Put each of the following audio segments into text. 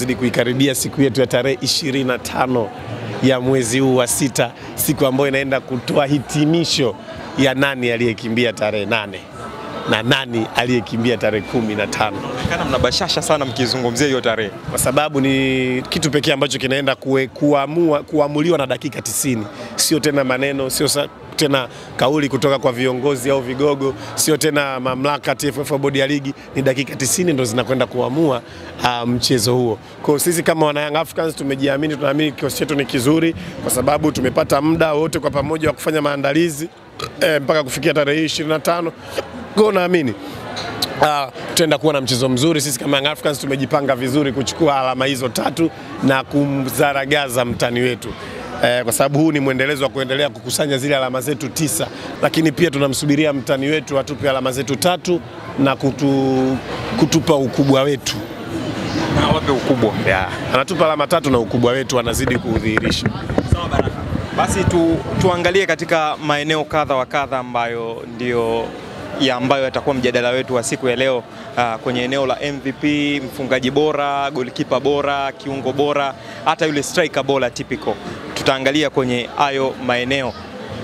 kuzidi kuikaribia siku yetu ya tarehe 25 ya mwezi huu wa 6, siku ambayo inaenda kutoa hitimisho ya nani aliyekimbia tarehe 8 na nani aliyekimbia tarehe 15. Kana mnabashasha sana mkizungumzia hiyo tarehe, kwa sababu ni kitu pekee ambacho kinaenda kuamuliwa na dakika 90. Sio tena maneno, sio tena kauli kutoka kwa viongozi au vigogo, sio tena mamlaka TFF bodi ya ligi. Ni dakika 90 ndo zinakwenda kuamua mchezo huo. Kwa sisi kama wana Young Africans tumejiamini, tunaamini kikosi chetu ni kizuri kwa sababu tumepata muda wote kwa pamoja wa kufanya maandalizi mpaka kufikia tarehe 25. Kwa naamini tutaenda kuwa na mchezo mzuri. Sisi kama Young Africans tumejipanga vizuri kuchukua alama hizo 3 na kumzaragaza mtani wetu. Kwa sababu huu ni mwendelezo wa kuendelea kukusanya zile alama zetu 9, lakini pia tunamsubiria mtani wetu atupe alama zetu 3 na kutupa ukubwa wetu. Na wape ukubwa? Anatupa alama 3 na ukubwa wetu anazidi kudhihirisha. Sawa Baraka. Basi tuangalie katika maeneo kadha wa kadha ambayo ndio ambayo yatakuwa mjadala wetu wa siku ya leo, kwenye eneo la MVP, mfungaji bora, goalkeeper bora, kiungo bora, hata yule striker bora typical. Tutaangalia kwenye hayo maeneo.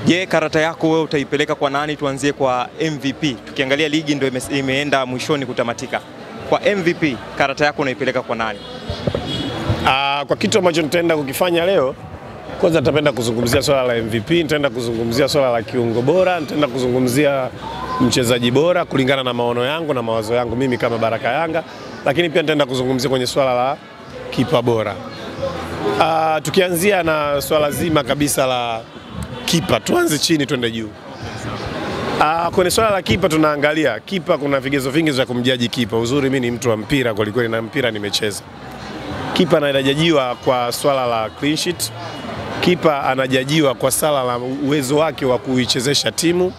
Je, karata yako wewe utaipeleka kwa nani? Tuanzie kwa MVP. Tukiangalia ligi ndio imeenda mwishoni kutamatika. Kwa MVP, karata yako unaipeleka kwa nani? Kwa kitu ambacho nitaenda kukifanya leo, kwanza nitapenda kuzungumzia swala la MVP, nitaenda kuzungumzia swala la kiungo bora, nitaenda kuzungumzia mchezaji bora kulingana na maono yangu na mawazo yangu mimi kama Baraka Yanga, lakini pia nitaenda kuzungumzia kwenye swala la kipa bora. Tukianzia na swala zima kabisa la kipa, tuanze chini twende juu. Kwenye swala la kipa tunaangalia kipa, kuna vigezo vingi vya kumjaji kipa. Uzuri mimi ni mtu wa mpira kwa kweli, na mpira nimecheza. Kipa anajajiwa kwa swala la clean sheet. Kipa anajajiwa kwa swala la uwezo wake wa kuichezesha timu.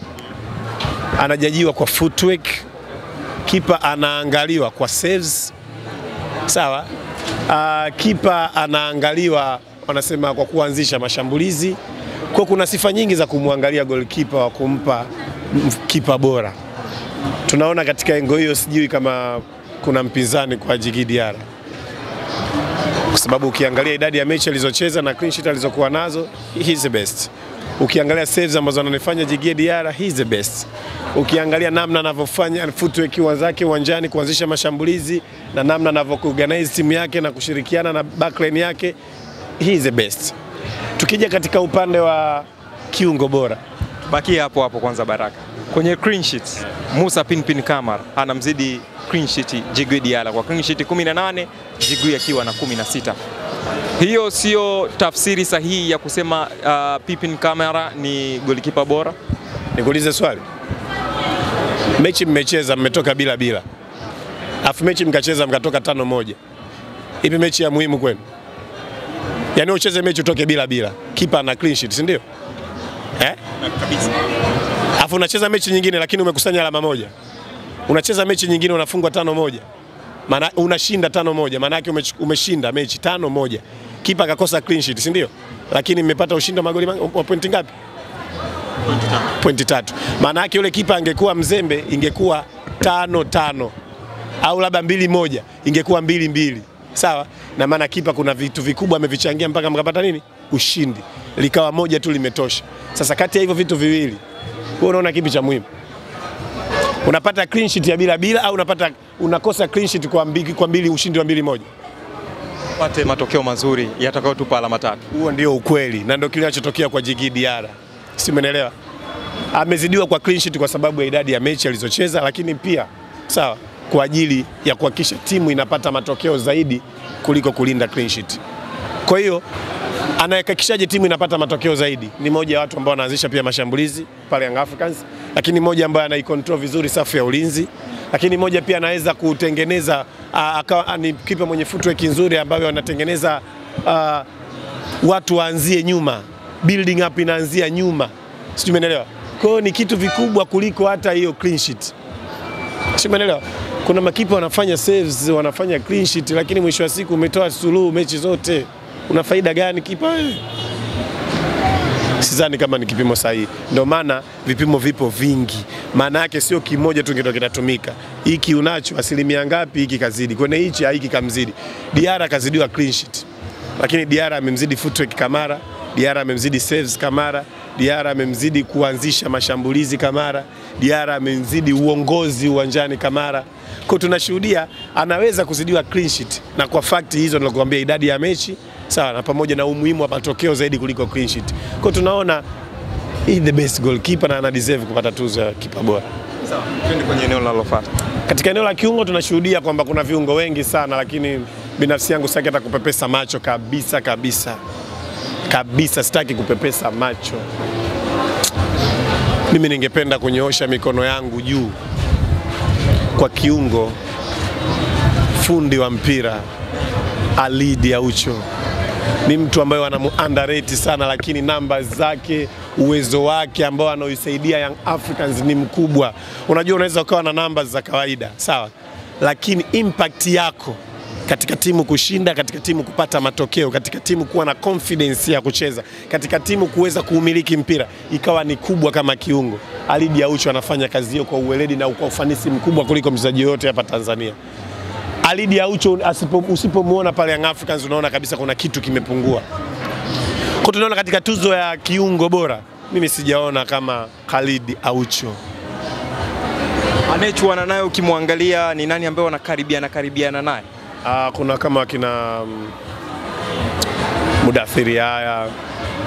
Anajajiwa kwa footwork. Kipa anaangaliwa kwa saves. Sawa? Kipa anaangaliwa wanasema kwa kuanzisha mashambulizi. Kwa kuna sifa nyingi za kumwangalia goalkeeper wa kumpa kipa bora. Tunaona katika engo hiyo, sijui kama kuna mpinzani kwa Djigui Diarra. Kwa sababu ukiangalia idadi ya mechi alizocheza na clean sheet alizokuwa nazo, he is the best. Ukiangalia saves ambazo ananifanya Djigui Diarra, he is the best. Ukiangalia namna anavyofanya footwork zake uwanjani kuanzisha mashambulizi na namna anavyoorganize timu yake na kushirikiana na backline yake, he is the best. Tukija katika upande wa kiungo bora, tubakie hapo hapo kwanza Baraka. Kwenye clean sheets, Musa Pinpin Kamara anamzidi clean sheet Djigui Diarra kwa clean sheet 18, Djigui akiwa na 16. Hiyo sio tafsiri sahihi ya kusema Pinpin Kamara ni goalkeeper bora? Nikuulize swali. Mechi mmecheza mmetoka bila. Afu mechi mkacheza mkatoka 5-1. Ipi mechi ya muhimu kwenu? Yaani ucheze mechi utoke bila. Kipa ana clean sheet, si ndio? Kabisa. Afu unacheza mechi nyingine lakini umekusanya alama 1. Unacheza mechi nyingine unafungwa 5-1. Maana unashinda 5-1. Maana yake umeshinda mechi 5-1. Kipa akakosa clean sheet, si ndio? Lakini mmepata ushindi wa magoli wa pointi ngapi? Pointi 3. Maana yake yule kipa angekuwa mzembe ingekuwa 5-5. Au labda 2-1 ingekuwa 2-2. Sawa? Na maana kipa kuna vitu vikubwa amevichangia mpaka mkapata nini? Ushindi. Likawa moja tu limetosha. Sasa kati ya hivyo vitu viwili, wewe unaona kipi cha muhimu? Unapata clean sheet ya bila au unakosa clean sheet kwa mbili ushindi wa 2-1? Pate matokeo mazuri yatakayotupa alama 3. Huo ndio ukweli na ndio kinachotokea kwa Djigui Diarra. Si umeelewa? Amezidiwa kwa clean sheet kwa sababu ya idadi ya mechi alizocheza, lakini pia sawa kwa ajili ya kuhakikisha timu inapata matokeo zaidi kuliko kulinda clean sheet. Kwa hiyo anahakikishaje timu inapata matokeo zaidi? Ni moja ya watu ambao wanaanzisha pia mashambulizi pale Young Africans, lakini moja ambaye anaicontrol vizuri safu ya ulinzi, lakini moja pia anaweza kutengeneza ni kipa mwenye footwork nzuri ambayo anatengeneza watu waanzie nyuma, building up inaanzia nyuma. Sio, umeelewa? Kwa hiyo ni kitu vikubwa kuliko hata hiyo clean sheet. Sio, umeelewa? Kuna makipa wanafanya saves, wanafanya clean sheet, lakini mwisho wa siku umetoa suluhu mechi zote. Una faida gani kipa wewe? Sidhani kama ni kipimo sahihi. Ndio maana vipimo vipo vingi. Maana yake sio kimoja tu ndio kinatumika. Hiki unacho asilimia ngapi, hiki kazidi. Kwenye hichi hiki kamzidi. Diarra kazidiwa clean sheet. Lakini Diarra amemzidi footwork Kamara, Diarra amemzidi saves Kamara, Diarra amemzidi kuanzisha mashambulizi Kamara, Diarra amemzidi uongozi uwanjani Kamara. Kwa tunashuhudia anaweza kuzidiwa clean sheet, na kwa fact hizo nilokuambia, idadi ya mechi sawa, na pamoja na umuhimu wa matokeo zaidi kuliko clean sheet. Kwa tunaona he the best goalkeeper na ana deserve kupata tuzo ya kipa bora. Sawa, twende kwenye eneo linalofuata. Katika eneo la kiungo tunashuhudia kwamba kuna viungo wengi sana, lakini binafsi yangu sitaki hata kupepesa macho kabisa, sitaki kupepesa macho. Mimi ningependa kunyoosha mikono yangu juu kwa kiungo fundi wa mpira Khalid Aucho. Ni mtu ambaye wanamu-underrate sana, lakini namba zake, uwezo wake ambao anaoisaidia Young Africans ni mkubwa. Unajua unaweza ukawa na namba za kawaida, sawa, lakini impact yako katika timu kushinda, katika timu kupata matokeo, katika timu kuwa na confidence ya kucheza, katika timu kuweza kuumiliki mpira ikawa ni kubwa kama kiungo. Khalid Aucho anafanya kazi hiyo kwa uweledi na kwa ufanisi mkubwa kuliko mchezaji yote hapa Tanzania. Khalid Aucho usipomuona pale Young Africans unaona kabisa kuna kitu kimepungua. Kwa tunaona katika tuzo ya kiungo bora, mimi sijaona kama Khalid Aucho. Anayechuana naye ukimwangalia ni nani ambaye wanakaribiana naye? Kuna kama kina Mudathiri haya,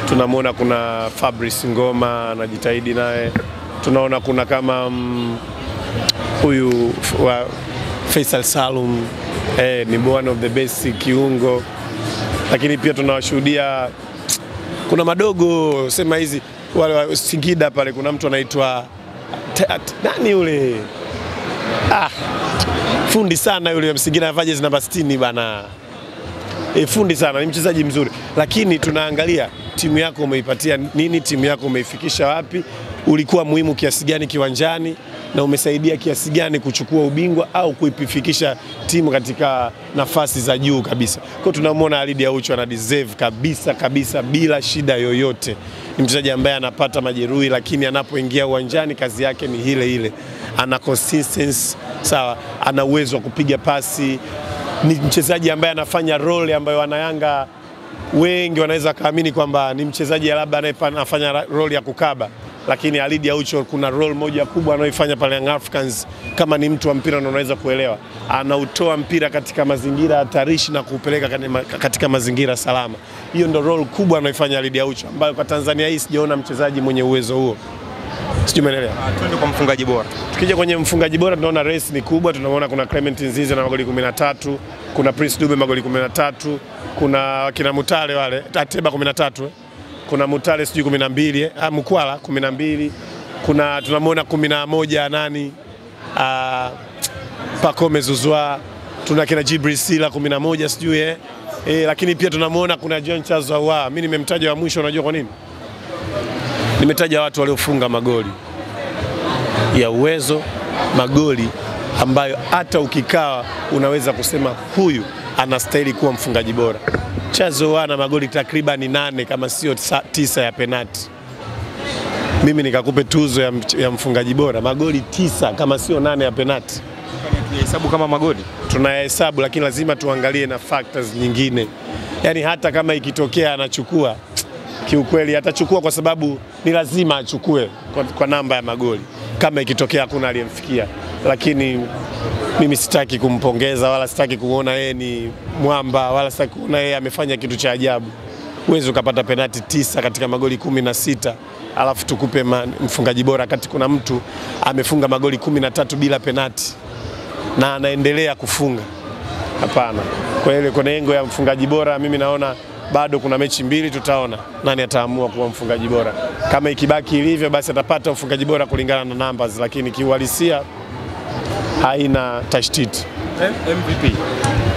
tunamwona kuna Fabrice Ngoma anajitahidi naye, tunaona kuna kama huyu wa Faisal Salum, ni one of the best kiungo, lakini pia tunawashuhudia kuna madogo sema hizi wale wa Singida pale, kuna mtu anaitwa nani yule, fundi sana yule Msingida anavaa jezi namba 60 bana. Fundi sana, ni mchezaji mzuri, lakini tunaangalia timu yako umeipatia nini, timu yako umeifikisha wapi, ulikuwa muhimu kiasi gani kiwanjani na umesaidia kiasi gani kuchukua ubingwa au kuifikisha timu katika nafasi za juu kabisa. Kwa tunamwona Khalid Aucho ana deserve kabisa bila shida yoyote. Ni mchezaji ambaye anapata majeruhi, lakini anapoingia uwanjani kazi yake ni ile. Ana consistency, sawa, ana uwezo wa kupiga pasi. Ni mchezaji ambaye anafanya role ambayo wanayanga wengi wanaweza kaamini kwamba ni mchezaji labda anafanya role ya kukaba, lakini Khalid Aucho kuna role moja kubwa anayoifanya pale Young Africans. Kama ni mtu wa mpira na unaweza kuelewa, anautoa mpira katika mazingira hatarishi na kuupeleka katika mazingira salama. Hiyo ndio role kubwa anayoifanya Khalid Aucho, ambayo kwa Tanzania hii sijaona mchezaji mwenye uwezo huo. Sijui umeelewa. Twende kwa mfungaji bora. Tukija kwenye mfungaji bora tunaona race ni kubwa. Tunaona kuna Clement Nzize na magoli 13, kuna Prince Dube magoli 13, kuna kina Mutale wale Ateba 13, kuna Mutale sijui 12, Mkwala 12, kuna tunamwona 11 nani Pacome Zouzoua, tuna kina Djibril Sila 11 sijui lakini pia tunamwona kuna John Charles Ahoua. Mimi nimemtaja wa mwisho, unajua kwa nini? Nimetaja watu waliofunga magoli ya uwezo, magoli ambayo hata ukikaa unaweza kusema huyu anastahili kuwa mfungaji bora. Charles Ahoua na magoli takriban 8 kama sio 9 ya penalti. Mimi nikakupe tuzo ya mfungaji bora, magoli 9 kama sio 8 ya penalti. Tunahesabu kama magoli? Tunahesabu, lakini lazima tuangalie na factors nyingine. Yaani hata kama ikitokea anachukua, kiukweli atachukua kwa sababu ni lazima achukue kwa namba ya magoli kama ikitokea hakuna aliyemfikia. Lakini mimi sitaki kumpongeza wala sitaki kuona yeye ni mwamba wala sitaki kuona yeye amefanya kitu cha ajabu. Uwezo ukapata penalti 9 katika magoli 16 alafu tukupe mfungaji bora kati kuna mtu amefunga magoli 13 bila penalti na anaendelea kufunga. Hapana. Kwa hiyo kwenye engo ya mfungaji bora mimi naona bado kuna mechi mbili, tutaona nani ataamua kuwa mfungaji bora. Kama ikibaki ilivyo basi atapata mfungaji bora kulingana na numbers, lakini kiuhalisia haina tashtiti. MVP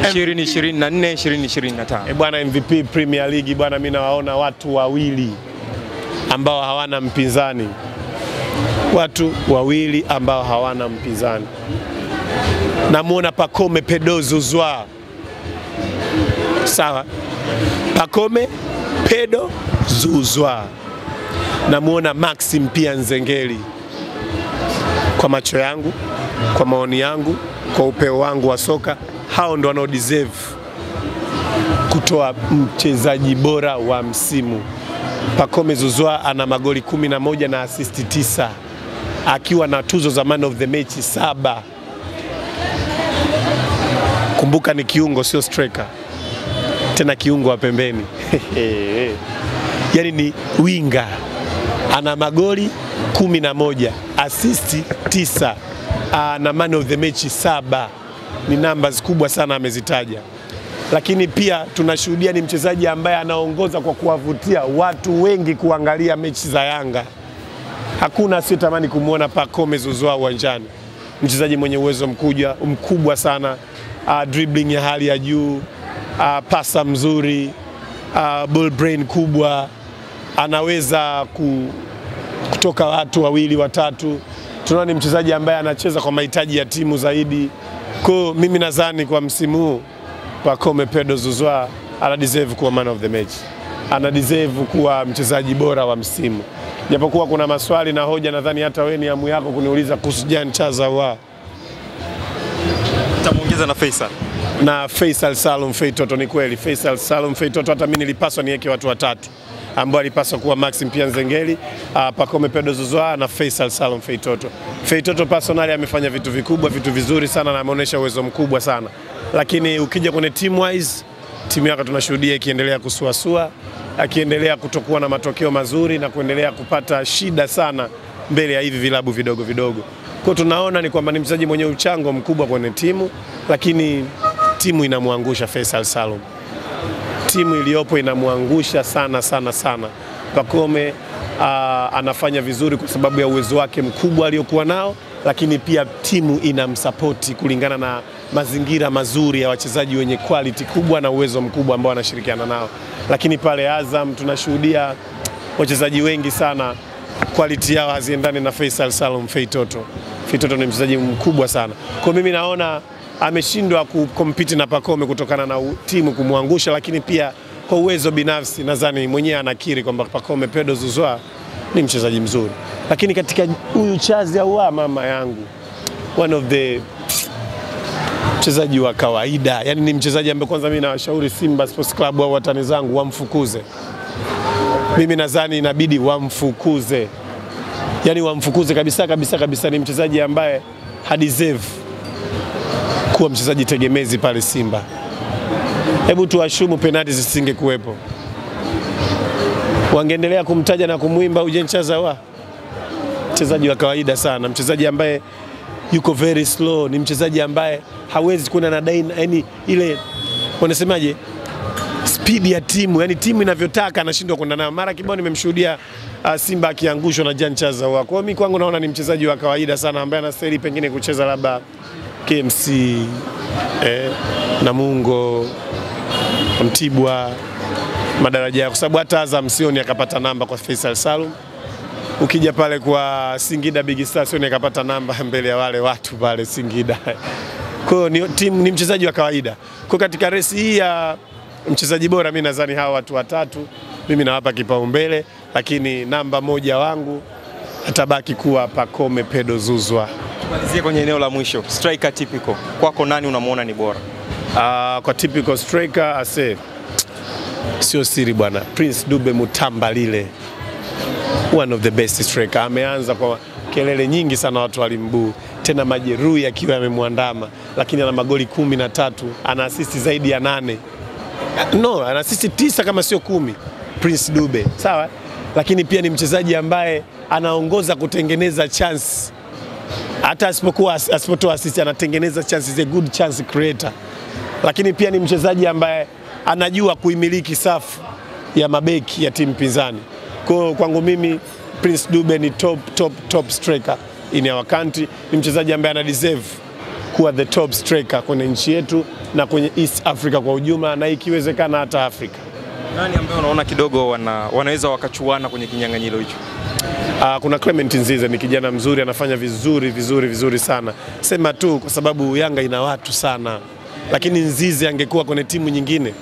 2024 2025. Bwana MVP Premier League bwana, mimi nawaona watu wawili ambao hawana mpinzani. Watu wawili ambao hawana mpinzani. Namuona Pacome Pedro Zouzoua. Sawa. Pacome Pedro Zouzoua. namuona Maxim pia Nzengeli. Kwa macho yangu, kwa maoni yangu, kwa upeo wangu wa soka, hao ndo wanao deserve kutoa mchezaji bora wa msimu. Pacome Zouzoua ana magoli 11 na assist 9, akiwa na tuzo za man of the match 7. Kumbuka ni kiungo, sio striker. Tena kiungo wa pembeni. Yani ni winga. Ana magoli 11, assist 9, na man of the match 7. Ni numbers kubwa sana amezitaja. Lakini pia tunashuhudia ni mchezaji ambaye anaongoza kwa kuwavutia watu wengi kuangalia mechi za Yanga. Hakuna asiyetamani kumuona Pacome Zouzoua uwanjani. Mchezaji mwenye uwezo mkubwa sana, dribbling ya hali ya juu, pasa mzuri, ball brain kubwa, anaweza kutoka watu wawili watatu. Tunaona ni mchezaji ambaye anacheza kwa mahitaji ya timu zaidi. Kwa mimi nadhani kwa msimu huu Pacome Pedro Zouzoua ana deserve kuwa man of the match. Ana deserve kuwa mchezaji bora wa msimu. Japokuwa kuna maswali na hoja, nadhani hata wewe ni hamu yako kuniuliza kuhusu Jean Chazawa. Tamuongeza na Faisal. Na Faisal Salum Feitoto. Ni kweli Faisal Salum Feitoto, hata mimi nilipaswa niweke watu watatu ambao alipaswa kuwa Maxim pia Nzengeli, Pacome Pedro Zouzoua na Faisal Salum Feitoto. Feitoto personally amefanya vitu vikubwa, vitu vizuri sana na ameonyesha uwezo mkubwa sana. Lakini ukija kwenye team wise, timu yake tunashuhudia ikiendelea kusuasua, akiendelea kutokuwa na matokeo mazuri na kuendelea kupata shida sana mbele ya hivi vilabu vidogo vidogo. Kwa tunaona ni kwamba ni mchezaji mwenye uchango mkubwa kwenye timu, lakini timu inamwangusha Faisal Salum. Timu iliyopo inamwangusha sana sana sana. Pacome anafanya vizuri kwa sababu ya uwezo wake mkubwa aliokuwa nao, lakini pia timu inamsapoti kulingana na mazingira mazuri ya wachezaji wenye quality kubwa na uwezo mkubwa ambao wanashirikiana nao. Lakini pale Azam tunashuhudia wachezaji wengi sana quality yao haziendani na Faisal Salum Feitoto. Feitoto ni mchezaji mkubwa sana. Kwa mimi naona ameshindwa kukompiti na Pacome kutokana na timu kumwangusha, lakini pia kwa uwezo binafsi nadhani mwenyewe anakiri kwamba Pacome Pedro Zouzoua ni mchezaji mzuri. Lakini katika huyu Chazi au mama yangu, one of the mchezaji wa kawaida, yani ni mchezaji ambaye kwanza mimi nawashauri Simba Sports Club au watani zangu wamfukuze. Mimi nadhani inabidi wamfukuze. Yani wamfukuze kabisa kabisa kabisa. Ni mchezaji ambaye hadeserve kuwa mchezaji tegemezi pale Simba. Hebu tuashumu penalti zisingekuwepo, wangeendelea kumtaja na kumuimba Jean Chazawa? Mchezaji wa kawaida sana, mchezaji ambaye yuko very slow, ni mchezaji ambaye hawezi kwenda na yani ile wanasemaje, speed ya timu, yani timu inavyotaka anashindwa kwenda nayo. Mara kibao nimemshuhudia Simba akiangushwa na Jean Chazawa. Kwa mimi kwangu naona ni mchezaji wa kawaida sana ambaye anastahili pengine kucheza labda KMC, Namungo, Mtibwa, madaraja, kwa sababu hata Azam sioni akapata namba kwa Faisal Salum. Ukija pale kwa Singida Big Stars sioni akapata namba mbele ya wale watu pale Singida. Kwa hiyo ni mchezaji wa kawaida. Kwa katika resi hii ya mchezaji bora mimi nadhani hawa watu watatu mimi nawapa kipaumbele, lakini namba moja wangu atabaki kuwa Pacome Pedro Zouzoua. Tumalizie kwenye eneo la mwisho, striker typical. Kwako nani unamuona ni bora? Kwa typical striker sio siri bwana, Prince Dube Mutamba lile. One of the best striker. Ameanza kwa kelele nyingi sana, watu walimbuu, tena majeruhi akiwa yamemwandama, lakini ana magoli 13, ana assist zaidi ya 8. No, ana assist 9 kama sio 10. Prince Dube, sawa? Lakini pia ni mchezaji ambaye anaongoza kutengeneza chance. Hata asipotoa assist anatengeneza chances, a good chance creator. Lakini pia ni mchezaji ambaye anajua kuimiliki safu ya mabeki ya timu pinzani. Kwa kwangu mimi Prince Dube ni top striker in our country. Ni mchezaji ambaye ana deserve kuwa the top striker kwenye nchi yetu na kwenye East Africa kwa ujumla, na ikiwezekana hata Afrika. Nani ambaye unaona kidogo wanaweza wakachuana kwenye kinyang'anyiro hicho? Kuna Clement Nzize, ni kijana mzuri, anafanya vizuri sana. Sema tu kwa sababu Yanga ina watu sana. Lakini Nzize angekuwa kwenye timu nyingine,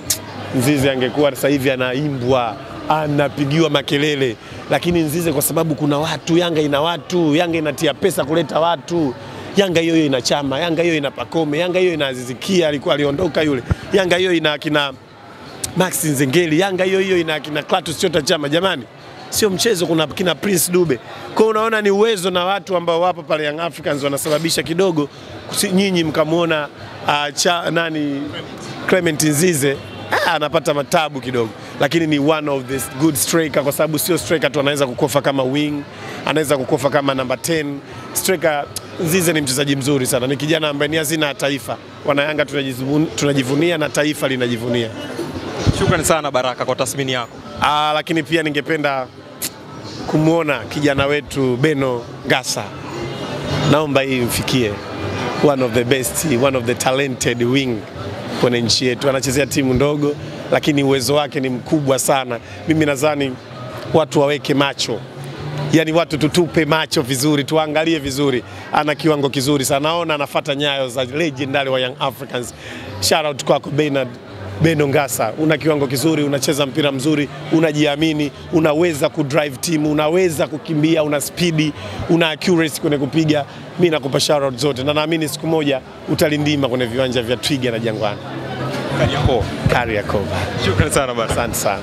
Nzize angekuwa sasa hivi anaimbwa, anapigiwa makelele. lakini Nzize kwa sababu kuna watu, Yanga ina watu, Yanga inatia pesa kuleta watu. Yanga hiyo ina Chama, Yanga hiyo ina Pacome, Yanga hiyo ina Aziz Ki alikuwa aliondoka yule. Yanga hiyo ina kina Max Nzengeli, Yanga hiyo ina kina Clatous Chota Chama. Jamani, sio mchezo, kuna kina Prince Dube. Kwa unaona ni uwezo na watu ambao wapo pale Young Africans wanasababisha kidogo nyinyi mkamuona Clement Nzize anapata matabu kidogo, lakini ni one of the good striker, kwa sababu sio striker tu anaweza kukofa kama wing, anaweza kukofa kama number 10 striker. Nzize ni mchezaji mzuri sana, ni kijana ambaye ni hazina ya taifa. Wanayanga tunajivunia na taifa linajivunia. Shukrani sana Baraka kwa tathmini yako. Lakini pia ningependa kumuona kijana wetu Beno Ngasa. Naomba hii mfikie, one of the best, one of the talented wing kwenye nchi yetu. Anachezea timu ndogo lakini uwezo wake ni mkubwa sana. Mimi nadhani watu waweke macho, yani watu tutupe macho vizuri, tuangalie vizuri. Ana kiwango kizuri sana, naona anafuata nyayo za legendary wa Young Africans. Shout out kwako Beno Ngasa, una kiwango kizuri, unacheza mpira mzuri, unajiamini, unaweza kudrive timu, unaweza kukimbia, una speed, una accuracy kwenye kupiga. Mimi nakupa shout out zote na naamini siku moja utalindima kwenye viwanja vya Twiga na Jangwani. Kariakoo. Kariakoo. Shukrani sana bana. Asante sana.